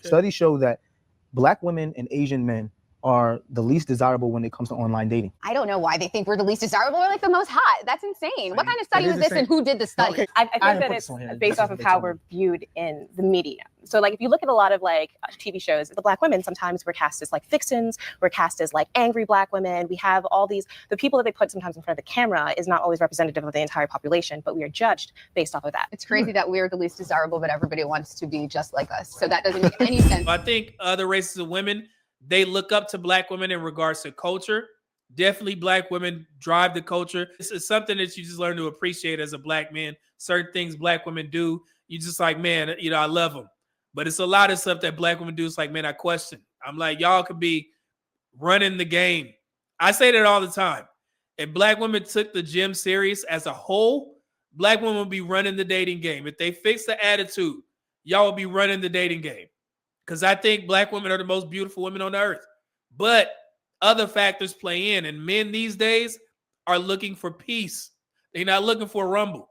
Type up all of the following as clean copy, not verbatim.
Studies show that Black women and Asian men are the least desirable when it comes to online dating. I don't know why they think we're the least desirable. We're like the most hot. That's insane. What kind of study was this and who did the study? Okay. I think that it's based off of how we're viewed in the media. So like if you look at a lot of like TV shows, the Black women sometimes we're cast as like fixins, we're cast as like angry Black women. We have all these, the people that they put sometimes in front of the camera is not always representative of the entire population, but we are judged based off of that. It's crazy that we're the least desirable, but everybody wants to be just like us. So that doesn't make any sense. I think other races of women, they look up to Black women in regards to culture. Definitely Black women drive the culture. This is something that you just learn to appreciate as a Black man. Certain things Black women do, you just like, man, you know, I love them. But it's a lot of stuff that Black women do. It's like, man, I question. I'm like, y'all could be running the game. I say that all the time. If Black women took the gym serious as a whole, Black women would be running the dating game. If they fix the attitude, y'all will be running the dating game. Because I think Black women are the most beautiful women on the earth. But other factors play in. And men these days are looking for peace. They're not looking for a rumble.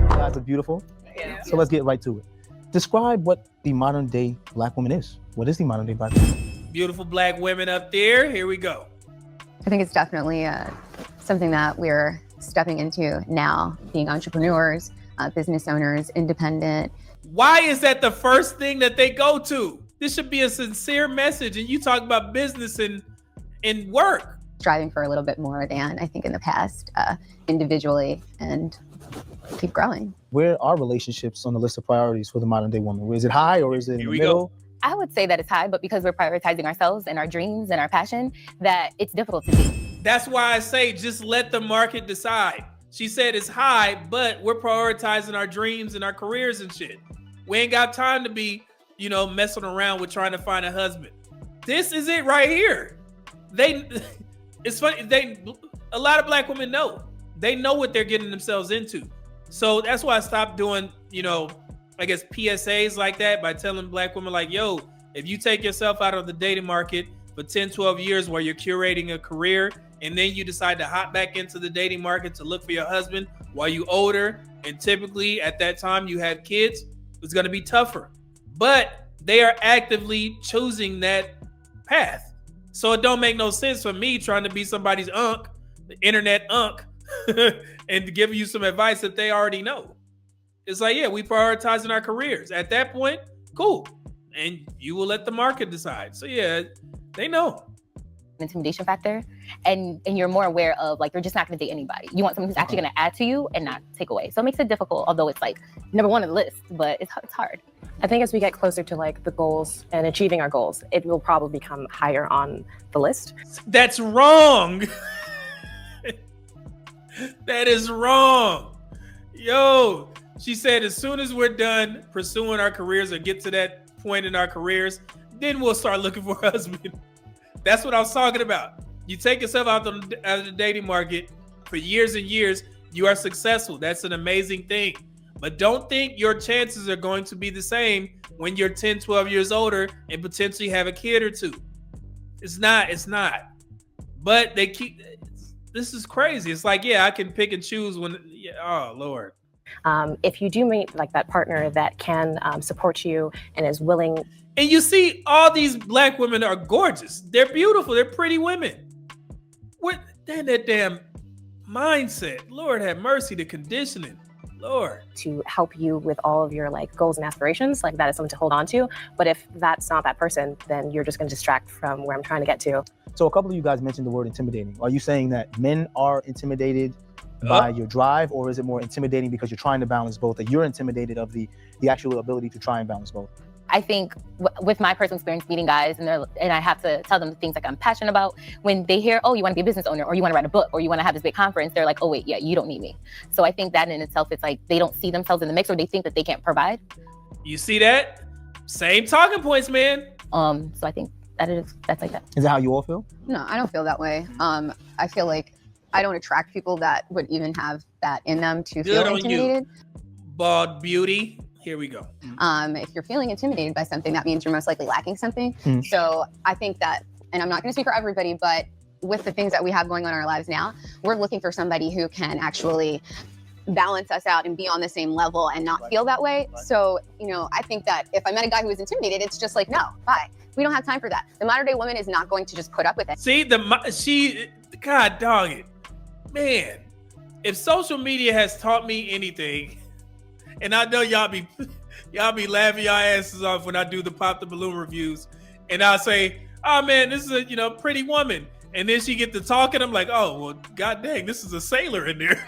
Guys are beautiful. Yeah. So let's get right to it. Describe what the modern day Black woman is. What is the modern day Black woman? Beautiful Black women up there. Here we go. I think it's definitely something that we're stepping into now, being entrepreneurs, business owners, independent. Why is that the first thing that they go to? This should be a sincere message. And you talk about business and work. Striving for a little bit more than I think in the past, individually, and keep growing. Where are relationships on the list of priorities for the modern day woman? Is it high or is it in the middle? I would say that it's high, but because we're prioritizing ourselves and our dreams and our passion, that it's difficult to see. That's why I say just let the market decide. She said it's high, but we're prioritizing our dreams and our careers and shit. We ain't got time to be, you know, messing around with trying to find a husband. This is it right here. It's funny. A lot of Black women know. They know what they're getting themselves into. So that's why I stopped doing, you know, I guess PSAs like that by telling Black women like, yo, if you take yourself out of the dating market for 10, 12 years while you're curating a career, and then you decide to hop back into the dating market to look for your husband while you're older, and typically at that time you have kids, it's going to be tougher. But they are actively choosing that path. So it don't make no sense for me trying to be somebody's unk, the internet unk, and to give you some advice that they already know. It's like, yeah, we prioritizing our careers. At that point, cool. And you will let the market decide. So yeah, they know. Intimidation factor, and you're more aware of, like, you're just not going to date anybody. You want someone who's actually going to add to you and not take away. So it makes it difficult, although it's like number one on the list, but it's hard. I think as we get closer to like the goals and achieving our goals, it will probably become higher on the list. That's wrong. That is wrong. Yo, she said as soon as we're done pursuing our careers or get to that point in our careers, then we'll start looking for a husband. That's what I was talking about. You take yourself out of the dating market for years and years, you are successful. That's an amazing thing. But don't think your chances are going to be the same when you're 10, 12 years older and potentially have a kid or two. It's not. But they keep, this is crazy. It's like, yeah, I can pick and choose when, yeah, oh, Lord. If you do meet like that partner that can support you and is willing. And you see all these Black women are gorgeous. They're beautiful. They're pretty women. What that damn mindset? Lord have mercy, the conditioning. Lord. To help you with all of your like goals and aspirations, like that is something to hold on to. But if that's not that person, then you're just going to distract from where I'm trying to get to. So a couple of you guys mentioned the word intimidating. Are you saying that men are intimidated by your drive, or is it more intimidating because you're trying to balance both, that you're intimidated of the actual ability to try and balance both? I think with my personal experience meeting guys, and I have to tell them the things like I'm passionate about, when they hear, oh, you want to be a business owner, or you want to write a book, or you want to have this big conference, they're like, oh wait, yeah, you don't need me. So I think that in itself, it's like they don't see themselves in the mix, or they think that they can't provide. You see that? Same talking points, man. So I think that's like that. Is that how you all feel? No, I don't feel that way. I feel like I don't attract people that would even have that in them to feel intimidated. You. Bald beauty. Here we go. If you're feeling intimidated by something, that means you're most likely lacking something. So I think that, and I'm not going to speak for everybody, but with the things that we have going on in our lives now, we're looking for somebody who can actually balance us out and be on the same level and not feel that way. So, you know, I think that if I met a guy who was intimidated, it's just like, no, bye. We don't have time for that. The modern day woman is not going to just put up with it. See, God dog it. Man, if social media has taught me anything, and I know y'all be laughing y'all asses off when I do the Pop the Balloon reviews, and I'll say, oh man, this is a pretty woman. And then she get to talking, I'm like, oh, well, god dang, this is a sailor in there.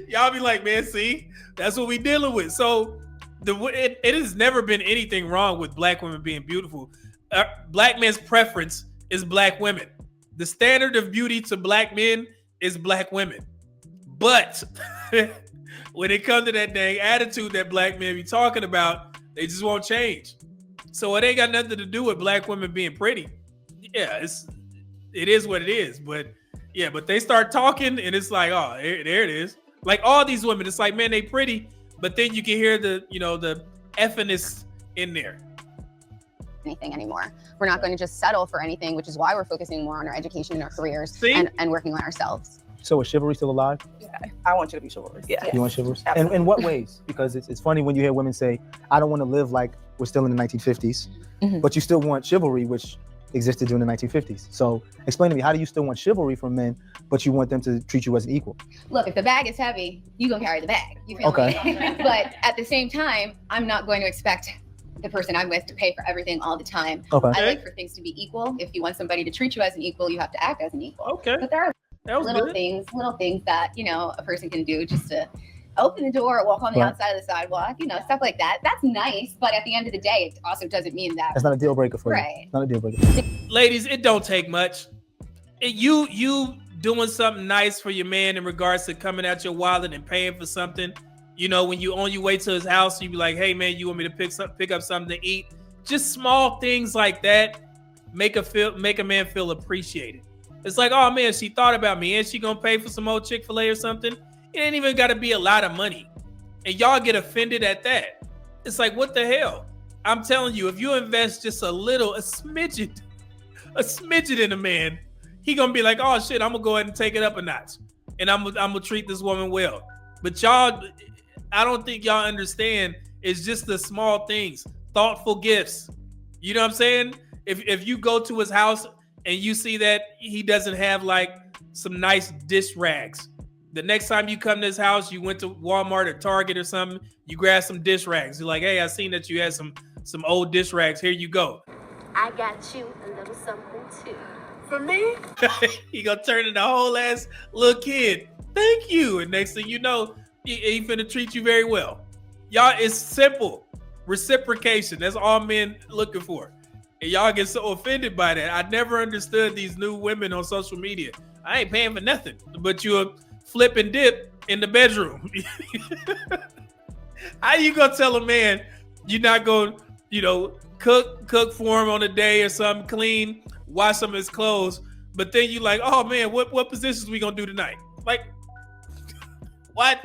Y'all be like, man, see, that's what we dealing with. So it has never been anything wrong with black women being beautiful. Black men's preference is black women. The standard of beauty to black men is black women. But when it comes to that dang attitude that black men be talking about, they just won't change. So it ain't got nothing to do with black women being pretty. Yeah, it is what it is. But yeah, but they start talking and it's like, oh, there it is. Like all these women, it's like, man, they pretty, but then you can hear the effiness in there. Anything anymore. We're not going to just settle for anything, which is why we're focusing more on our education and our careers and working on ourselves. So is chivalry still alive? Yeah. I want you to be chivalrous. Yeah. You want chivalrous? And in what ways? Because it's funny when you hear women say, I don't want to live like we're still in the 1950s, but you still want chivalry, which existed during the 1950s. So explain to me, how do you still want chivalry from men, but you want them to treat you as an equal? Look, if the bag is heavy, you gonna carry the bag. You feel me? But at the same time, I'm not going to expect the person I'm with to pay for everything all the time. Okay. I like for things to be equal. If you want somebody to treat you as an equal, you have to act as an equal. Okay. But there are little things that, a person can do just to open the door, walk on the outside of the sidewalk, stuff like that. That's nice, but at the end of the day, it also doesn't mean that. That's not a deal breaker for you. Right. It's not a deal breaker. Ladies, it don't take much. You doing something nice for your man in regards to coming out your wallet and paying for something. When you on your way to his house, you be like, hey man, you want me to pick up something to eat? Just small things like that make a man feel appreciated. It's like, oh man, she thought about me and she gonna pay for some old Chick-fil-A or something. It ain't even gotta be a lot of money. And y'all get offended at that. It's like, what the hell? I'm telling you, if you invest just a smidgen in a man, he gonna be like, oh shit, I'm gonna go ahead and take it up a notch. And I'm gonna treat this woman well. But y'all, I don't think y'all understand. It's just the small things, thoughtful gifts. You know what I'm saying? If you go to his house and you see that he doesn't have like some nice dish rags, the next time you come to his house, you went to Walmart or Target or something, you grab some dish rags. You're like, hey, I seen that you had some old dish rags. Here you go. I got you a little something too. For me? He gonna turn into a whole ass little kid. Thank you. And next thing you know, he finna treat you very well. Y'all, it's simple. Reciprocation. That's all men looking for. And y'all get so offended by that. I never understood these new women on social media. I ain't paying for nothing, but you'll flip and dip in the bedroom. How you gonna tell a man you're not gonna, cook for him on a day or something, clean, wash some of his clothes, but then you like, oh man, what positions we gonna do tonight? Like, what?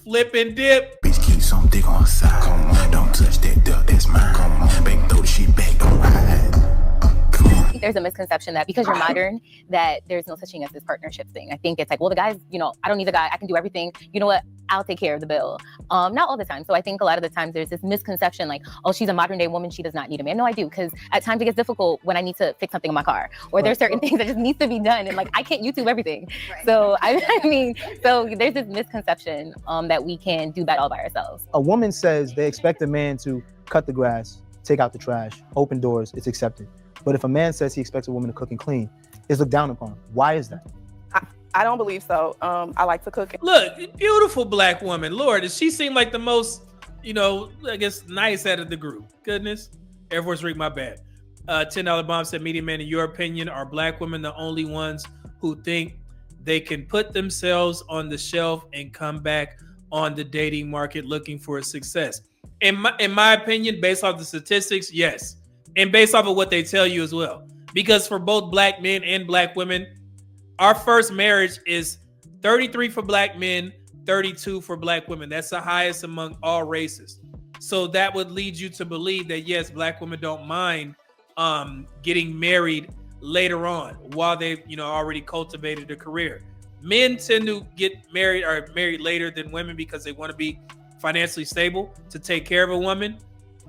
Flip and dip. Bitch, keep some dick on side. Come on, don't touch that duck, that's mine. Come on, baby, throw the shit back, don't hide. I think there's a misconception that because you're modern, that there's no such thing as this partnership thing. I think it's like, well, the guys, I don't need the guy. I can do everything. You know what? I'll take care of the bill. Not all the time. So I think a lot of the times there's this misconception like, oh, she's a modern day woman. She does not need a man. No, I do. Because at times it gets difficult when I need to fix something in my car, or there's certain things that just needs to be done. And like, I can't YouTube everything. Right. So so there's this misconception that we can do that all by ourselves. A woman says they expect a man to cut the grass, take out the trash, open doors. It's accepted. But if a man says he expects a woman to cook and clean, it's looked down upon. Why is that? I don't believe so. I like to cook. Look, beautiful black woman. Lord, does she seem like the most, I guess, nice out of the group? Goodness. Air Force Reek, my bad. $10 bomb said, Media Man, in your opinion, are black women the only ones who think they can put themselves on the shelf and come back on the dating market looking for a success? In my opinion, based off the statistics, yes. And based off of what they tell you as well. Because for both black men and black women, our first marriage is 33 for black men, 32 for Black women. That's the highest among all races. So that would lead you to believe that yes, Black women don't mind getting married later on while they've already cultivated a career. Men tend to get married later than women because they want to be financially stable to take care of a woman,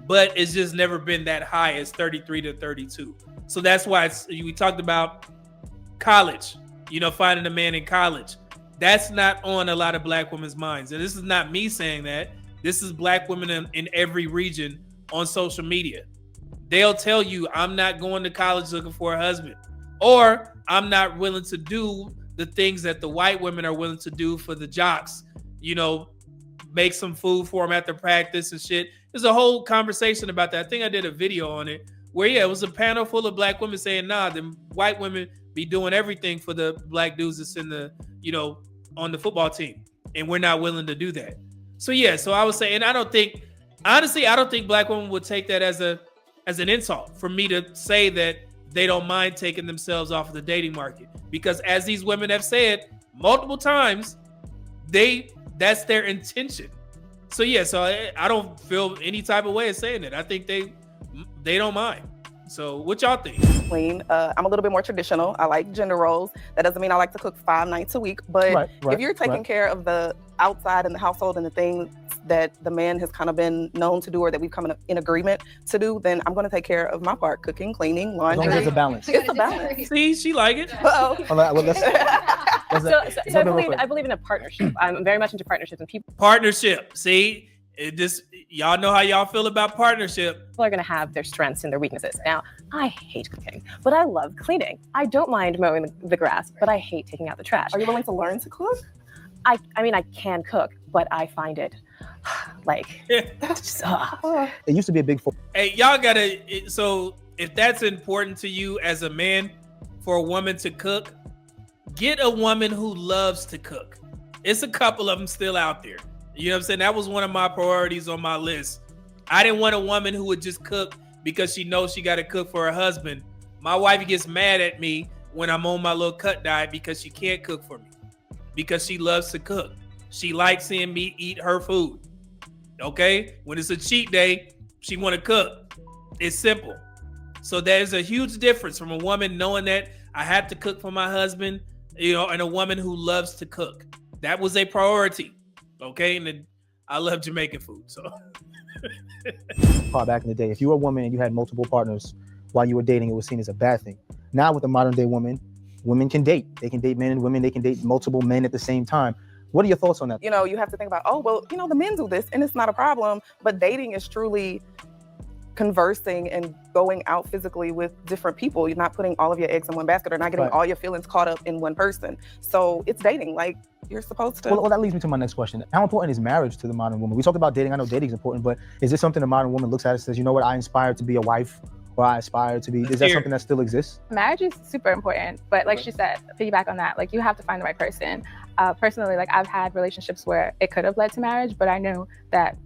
but it's just never been that high as 33 to 32. So that's why we talked about college, finding a man in college. That's not on a lot of Black women's minds. And this is not me saying that. This is Black women in every region on social media. They'll tell you, I'm not going to college looking for a husband, or I'm not willing to do the things that the white women are willing to do for the jocks, make some food for them after practice and shit. There's a whole conversation about that. I think I did a video on it where, it was a panel full of Black women saying, nah, the white women be doing everything for the Black dudes that's in the, on the football team. And we're not willing to do that. So, so I would say, and I don't think Black women would take that as an insult for me to say that they don't mind taking themselves off of the dating market, because as these women have said multiple times, that's their intention. So so I don't feel any type of way of saying it. I think they don't mind. So what y'all think? Clean. I'm a little bit more traditional. I like gender roles. That doesn't mean I like to cook 5 nights a week, but if you're taking care of the outside in the household and the things that the man has kind of been known to do, or that we've come in agreement to do, then I'm going to take care of my part: cooking, cleaning, laundry. As long as there's a balance. It's a balance. See, she like it. Uh-oh. I believe in a partnership. I'm very much into partnerships and people. Partnership. See, y'all know how y'all feel about partnership. People are going to have their strengths and their weaknesses. Now, I hate cooking, but I love cleaning. I don't mind mowing the grass, but I hate taking out the trash. Are you willing to learn to cook? I mean, I can cook, but I find it it used to be a big. Hey, y'all gotta. So if that's important to you as a man, for a woman to cook, get a woman who loves to cook. It's a couple of them still out there. You know what I'm saying? That was one of my priorities on my list. I didn't want a woman who would just cook because she knows she got to cook for her husband. My wife gets mad at me when I'm on my little cut diet because she can't cook for me, because she loves to cook. She likes seeing me eat her food. Okay? When it's a cheat day, she want to cook. It's simple. So there's a huge difference from a woman knowing that I have to cook for my husband, and a woman who loves to cook. That was a priority. Okay? And I love Jamaican food, so. Back in the day, if you were a woman and you had multiple partners while you were dating, it was seen as a bad thing. Now with the modern day woman, women can date. They can date men and women. They can date multiple men at the same time. What are your thoughts on that? You have to think about, the men do this and it's not a problem. But dating is truly conversing and going out physically with different people. You're not putting all of your eggs in one basket, or not getting all your feelings caught up in one person. So it's dating like you're supposed to. Well, that leads me to my next question. How important is marriage to the modern woman? We talked about dating. I know dating is important, but is this something the modern woman looks at and says, you know what, I aspire to be a wife, or I aspire to be, is that something that still exists? Marriage is super important, but like she said, piggyback on that, you have to find the right person. Personally, I've had relationships where it could have led to marriage, but I knew that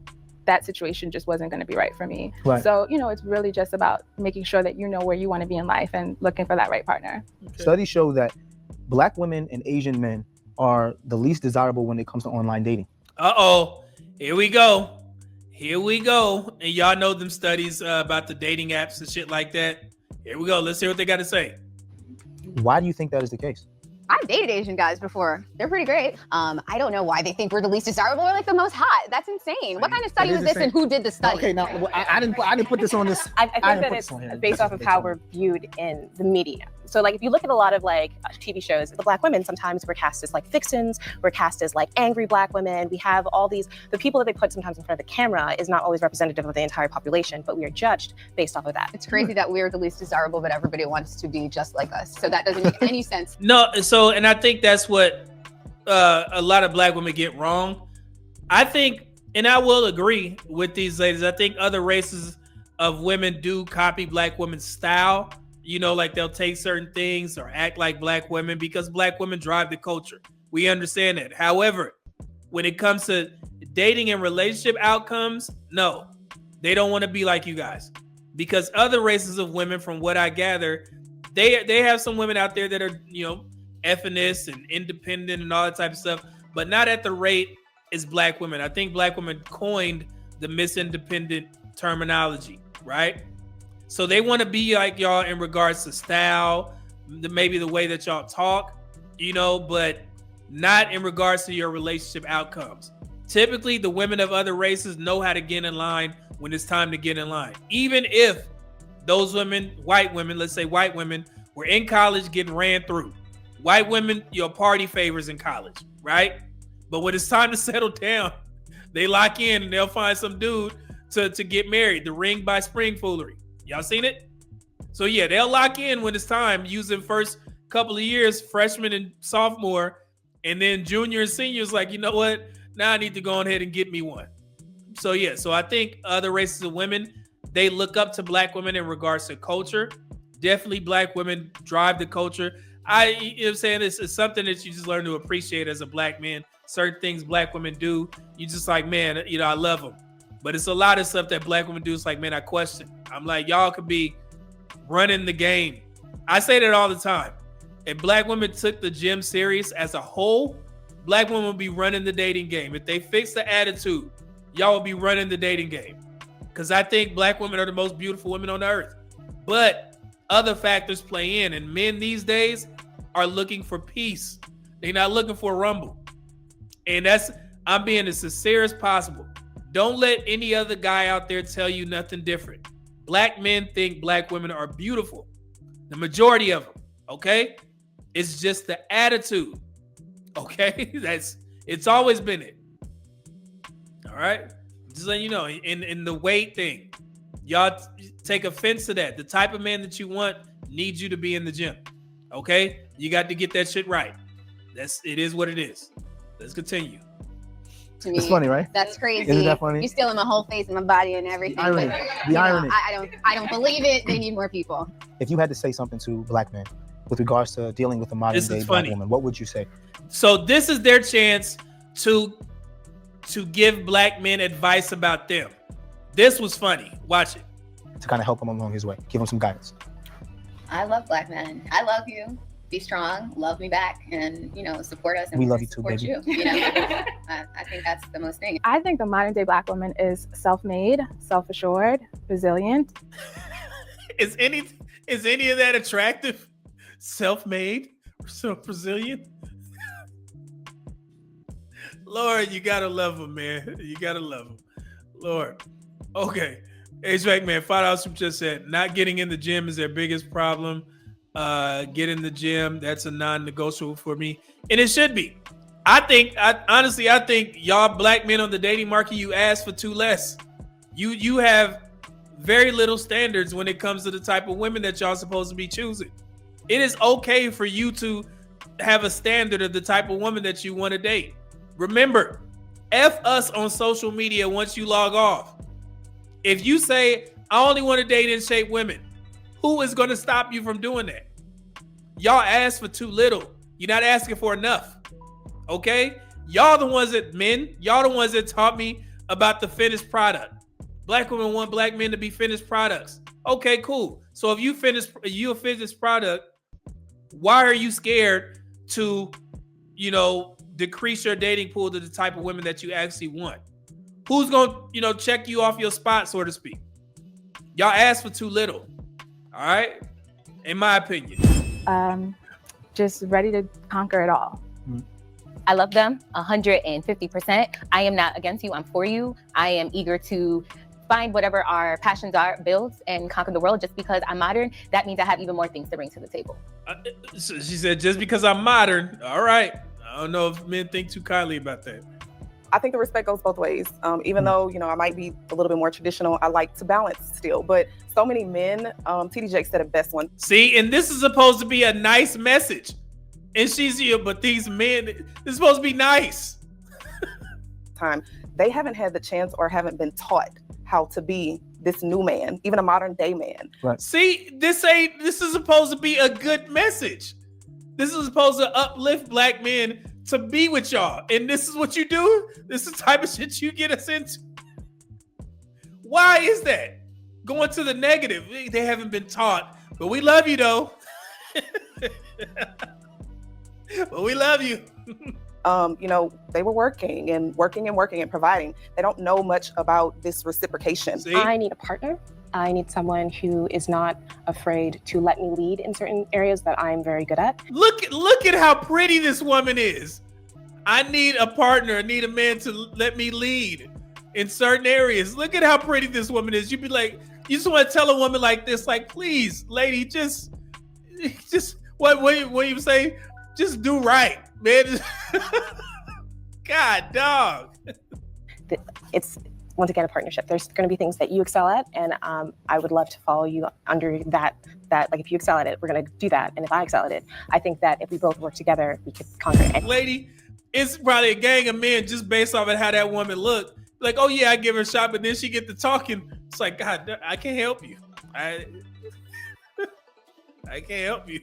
situation just wasn't going to be right for me. Right. So, it's really just about making sure that you know where you want to be in life and looking for that right partner. Okay. Studies show that Black women and Asian men are the least desirable when it comes to online dating. Here we go. And y'all know them studies about the dating apps and shit like that. Here we go. Let's hear what they got to say. Why do you think that is the case? I've dated Asian guys before. They're pretty great. I don't know why they think we're the least desirable or the most hot. That's insane. What kind of study was this, and who did the study? Okay, now I didn't put this on this. I think that it's based off of how we're viewed in the media. So if you look at a lot of TV shows, the Black women, sometimes we're cast as fixins, we're cast as angry Black women. We have all these, the people that they put sometimes in front of the camera is not always representative of the entire population, but we are judged based off of that. It's crazy that we're the least desirable, but everybody wants to be just like us. So that doesn't make any sense. No, and I think that's what a lot of Black women get wrong. I think, and I will agree with these ladies, I think other races of women do copy Black women's style. They'll take certain things or act like Black women because Black women drive the culture. We understand that. However, when it comes to dating and relationship outcomes, no, they don't want to be like you guys, because other races of women, from what I gather, they have some women out there that are, effeminist and independent and all that type of stuff, but not at the rate is black women. I think black women coined the Miss Independent terminology, right? So they want to be like y'all in regards to style, maybe the way that y'all talk, you know, but not in regards to your relationship outcomes. Typically, the women of other races know how to get in line when it's time to get in line. Even if those women, white women, let's say white women, were in college getting ran through. White women, your party favors in college, right? But when it's time to settle down, they lock in and they'll find some dude to get married. The ring by spring foolery. Y'all seen it? So yeah, they'll lock in when it's time, using first couple of years, freshman and sophomore, and then junior and seniors like, you know what? Now I need to go ahead and get me one. So yeah, so I think other races of women, they look up to black women in regards to culture. Definitely black women drive the culture. You know what I'm saying? It's something that you just learn to appreciate as a black man. Certain things black women do, you just like, man, you know, I love them. But it's a lot of stuff that black women do. It's like, man, I question. I'm like, y'all could be running the game. I say that all the time. If black women took the gym serious as a whole, black women would be running the dating game. If they fix the attitude, y'all will be running the dating game. Because I think black women are the most beautiful women on the earth. But other factors play in. And men these days are looking for peace. They're not looking for a rumble. And I'm being as sincere as possible. Don't let any other guy out there tell you nothing different. Black men think black women are beautiful. The majority of them, okay? It's just the attitude, okay? It's always been it. All right? Just letting you know, in the weight thing, y'all take offense to that. The type of man that you want needs you to be in the gym, okay? You got to get that shit right. It is what it is. Let's continue. To me, it's funny, right? That's crazy. Isn't that funny? You're stealing my whole face and my body and everything. Irony. But, The irony. I don't believe it. They need more people. If you had to say something to black men with regards to dealing with a modern day black woman, what would you say? So this is their chance to give black men advice about them. This was funny. Watch it. To kind of help him along his way. Give him some guidance. I love black men. I love you. Be strong, love me back, and support us. And we love you too, baby. I think that's the most thing. I think the modern day black woman is self-made, self-assured, resilient. Is any of that attractive? Self-made, resilient. Lord, you gotta love them, man. You gotta love them, Lord. Okay, HVAC man, $5 super chat said, not getting in the gym is their biggest problem. Get in the gym. That's a non-negotiable for me. And it should be. Honestly, I think y'all black men on the dating market, you ask for too less. You have very little standards when it comes to the type of women that y'all supposed to be choosing. It is okay for you to have a standard of the type of woman that you want to date. Remember, F us on social media once you log off. If you say, I only want to date in shape women, who is going to stop you from doing that? Y'all ask for too little. You're not asking for enough. Okay? Y'all the ones that taught me about the finished product. Black women want black men to be finished products. Okay, cool. So if you a finished product, why are you scared to, decrease your dating pool to the type of women that you actually want? Who's going to, check you off your spot, so to speak? Y'all ask for too little. All right, in my opinion. Just ready to conquer it all. I love them 150%. I am not against you. I'm for you. I am eager to find whatever our passions are, build, and conquer the world. Just because I'm modern, that means I have even more things to bring to the table. So she said, just because I'm modern. All right. I don't know if men think too kindly about that. I think the respect goes both ways. Even though, I might be a little bit more traditional, I like to balance still. But so many men, TD Jakes said it best one. See, and this is supposed to be a nice message. And she's here, but these men, it's supposed to be nice. They haven't had the chance or haven't been taught how to be this new man, even a modern day man. Right. See, this is supposed to be a good message. This is supposed to uplift black men to be with y'all. And this is what you do? This is the type of shit you get us into? Why is that? Going to the negative. They haven't been taught. But we love you, though. But we love you. they were working and providing. They don't know much about this reciprocation. See? I need a partner. I need someone who is not afraid to let me lead in certain areas that I'm very good at. Look at how pretty this woman is. I need a partner. I need a man to let me lead in certain areas. Look at how pretty this woman is. You'd be like, you just want to tell a woman like this, like, please, lady, just what you say? Just do right, man. God, dog. It's, once again, a partnership. There's going to be things that you excel at, and I would love to follow you under that, like, if you excel at it, we're going to do that. And if I excel at it, I think that if we both work together, we could conquer it. Lady, it's probably a gang of men just based off of how that woman looked. Like, oh yeah, I give her a shot, but then she get to talking. It's like, God, I can't help you. I can't help you.